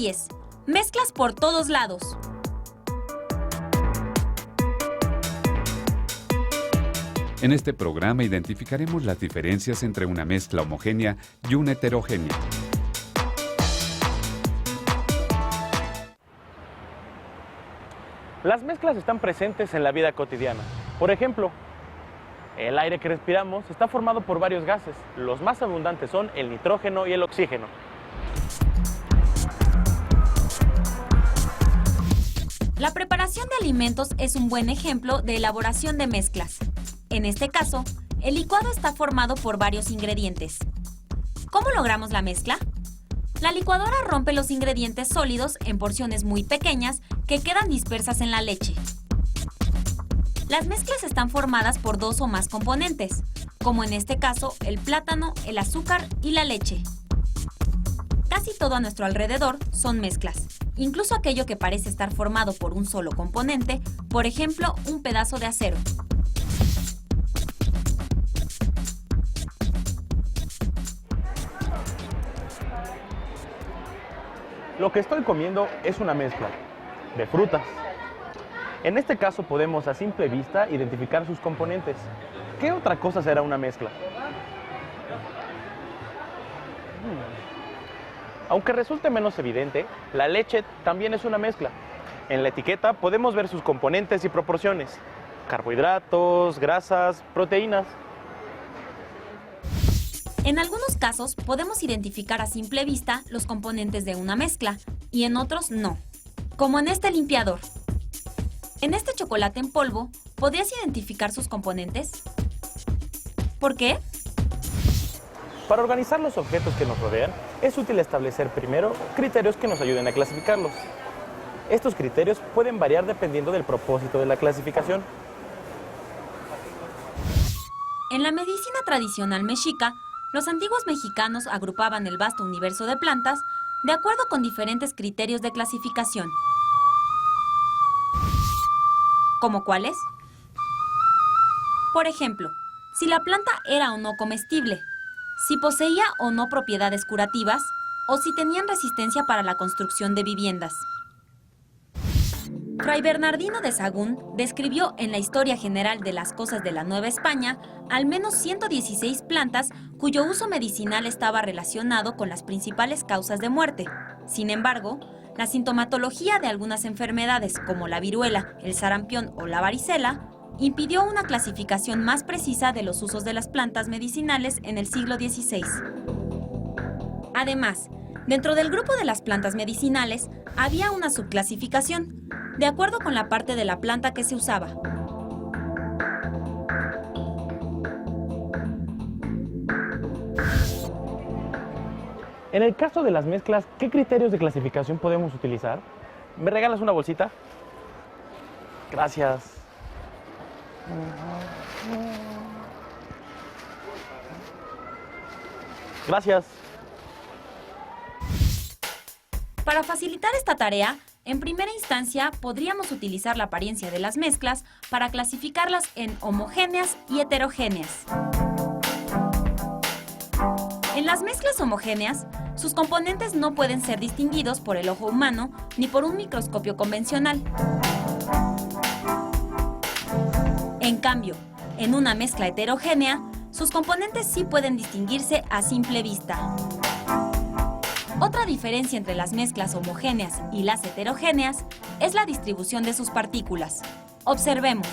10. Mezclas por todos lados. En este programa identificaremos las diferencias entre una mezcla homogénea y una heterogénea. Las mezclas están presentes en la vida cotidiana. Por ejemplo, el aire que respiramos está formado por varios gases. Los más abundantes son el nitrógeno y el oxígeno. La preparación de alimentos es un buen ejemplo de elaboración de mezclas. En este caso, el licuado está formado por varios ingredientes. ¿Cómo logramos la mezcla? La licuadora rompe los ingredientes sólidos en porciones muy pequeñas que quedan dispersas en la leche. Las mezclas están formadas por 2 o más componentes, como en este caso el plátano, el azúcar y la leche. Casi todo a nuestro alrededor son mezclas, incluso aquello que parece estar formado por un solo componente, por ejemplo, un pedazo de acero. Lo que estoy comiendo es una mezcla de frutas. En este caso podemos a simple vista identificar sus componentes. ¿Qué otra cosa será una mezcla? Aunque resulte menos evidente, la leche también es una mezcla. En la etiqueta podemos ver sus componentes y proporciones: carbohidratos, grasas, proteínas. En algunos casos podemos identificar a simple vista los componentes de una mezcla y en otros no, como en este limpiador. En este chocolate en polvo, ¿podrías identificar sus componentes? ¿Por qué? Para organizar los objetos que nos rodean, es útil establecer primero criterios que nos ayuden a clasificarlos. Estos criterios pueden variar dependiendo del propósito de la clasificación. En la medicina tradicional mexica, los antiguos mexicanos agrupaban el vasto universo de plantas de acuerdo con diferentes criterios de clasificación. ¿Cómo cuáles? Por ejemplo, si la planta era o no comestible, si poseía o no propiedades curativas, o si tenían resistencia para la construcción de viviendas. Fray Bernardino de Sahagún describió en la Historia General de las Cosas de la Nueva España al menos 116 plantas cuyo uso medicinal estaba relacionado con las principales causas de muerte. Sin embargo, la sintomatología de algunas enfermedades como la viruela, el sarampión o la varicela impidió una clasificación más precisa de los usos de las plantas medicinales en el siglo XVI. Además, dentro del grupo de las plantas medicinales había una subclasificación, de acuerdo con la parte de la planta que se usaba. En el caso de las mezclas, ¿qué criterios de clasificación podemos utilizar? ¿Me regalas una bolsita? Gracias. Gracias. Para facilitar esta tarea, en primera instancia podríamos utilizar la apariencia de las mezclas para clasificarlas en homogéneas y heterogéneas. En las mezclas homogéneas, sus componentes no pueden ser distinguidos por el ojo humano ni por un microscopio convencional. En cambio, en una mezcla heterogénea, sus componentes sí pueden distinguirse a simple vista. Otra diferencia entre las mezclas homogéneas y las heterogéneas es la distribución de sus partículas. Observemos.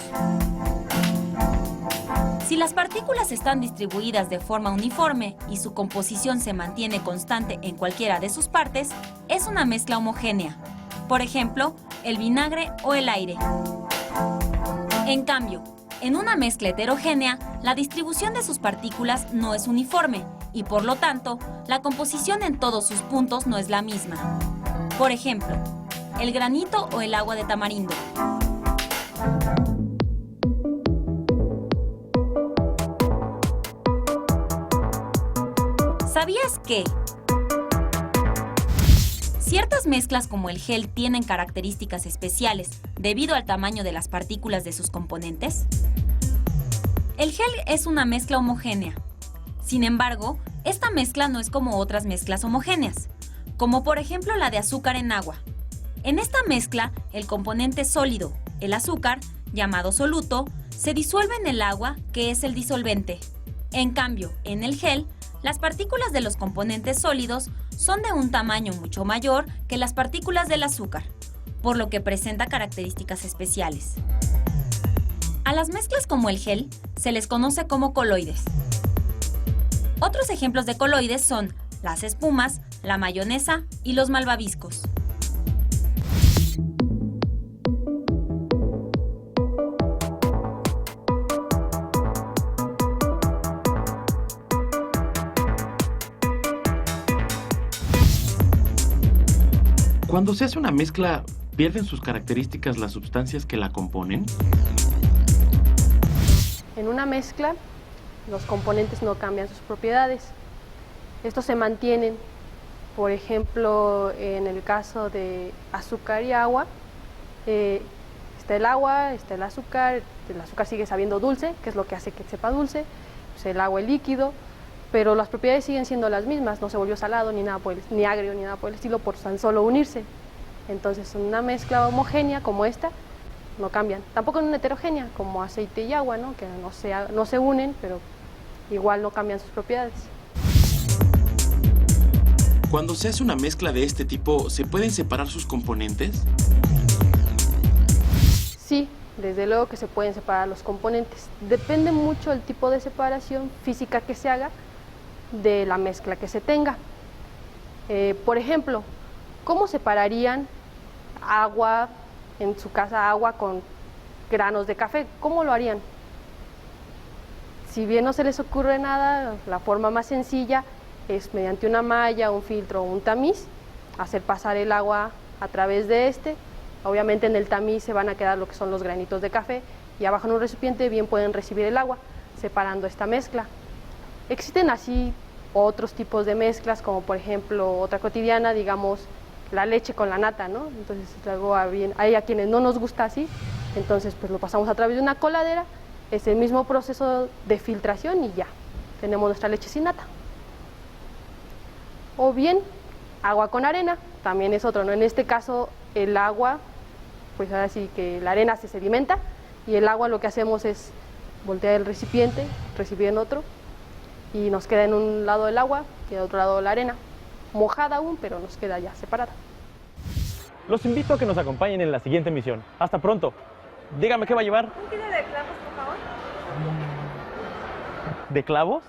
Si las partículas están distribuidas de forma uniforme y su composición se mantiene constante en cualquiera de sus partes, es una mezcla homogénea. Por ejemplo, el vinagre o el aire. En cambio, en una mezcla heterogénea, la distribución de sus partículas no es uniforme y, por lo tanto, la composición en todos sus puntos no es la misma. Por ejemplo, el granito o el agua de tamarindo. ¿Sabías que ciertas mezclas como el gel tienen características especiales debido al tamaño de las partículas de sus componentes? El gel es una mezcla homogénea. Sin embargo, esta mezcla no es como otras mezclas homogéneas, como por ejemplo la de azúcar en agua. En esta mezcla, el componente sólido, el azúcar, llamado soluto, se disuelve en el agua, que es el disolvente. En cambio, en el gel, las partículas de los componentes sólidos son de un tamaño mucho mayor que las partículas del azúcar, por lo que presenta características especiales. A las mezclas como el gel se les conoce como coloides. Otros ejemplos de coloides son las espumas, la mayonesa y los malvaviscos. Cuando se hace una mezcla, ¿pierden sus características las sustancias que la componen? En una mezcla, los componentes no cambian sus propiedades. Estos se mantienen. Por ejemplo, en el caso de azúcar y agua, está el agua, está el azúcar sigue sabiendo dulce, que es lo que hace que sepa dulce, pues el agua es líquido, pero las propiedades siguen siendo las mismas, no se volvió salado ni nada ni agrio ni nada por el estilo por tan solo unirse. Entonces, en una mezcla homogénea como esta, no cambian. Tampoco en una heterogénea, como aceite y agua, ¿no? Que no se unen, pero igual no cambian sus propiedades. Cuando se hace una mezcla de este tipo, ¿se pueden separar sus componentes? Sí, desde luego que se pueden separar los componentes. Depende mucho el tipo de separación física que se haga de la mezcla que se tenga. Por ejemplo, ¿cómo separarían agua, en su casa agua con granos de café? ¿Cómo lo harían? Si bien no se les ocurre nada, la forma más sencilla es mediante una malla, un filtro o un tamiz, hacer pasar el agua a través de este. Obviamente en el tamiz se van a quedar lo que son los granitos de café y abajo en un recipiente bien pueden recibir el agua, separando esta mezcla. Existen así otros tipos de mezclas, como por ejemplo otra cotidiana, digamos la leche con la nata, ¿no? Entonces luego hay a quienes no nos gusta así, entonces pues lo pasamos a través de una coladera, es el mismo proceso de filtración y ya, tenemos nuestra leche sin nata. O bien agua con arena, también es otro, ¿no? En este caso el agua, pues ahora sí que la arena se sedimenta y el agua lo que hacemos es voltear el recipiente, recibir en otro y nos queda en un lado el agua y en otro lado la arena, mojada aún, pero nos queda ya separada. Los invito a que nos acompañen en la siguiente misión. Hasta pronto. Dígame qué va a llevar. ¿Un kilo de clavos, por favor? ¿De clavos?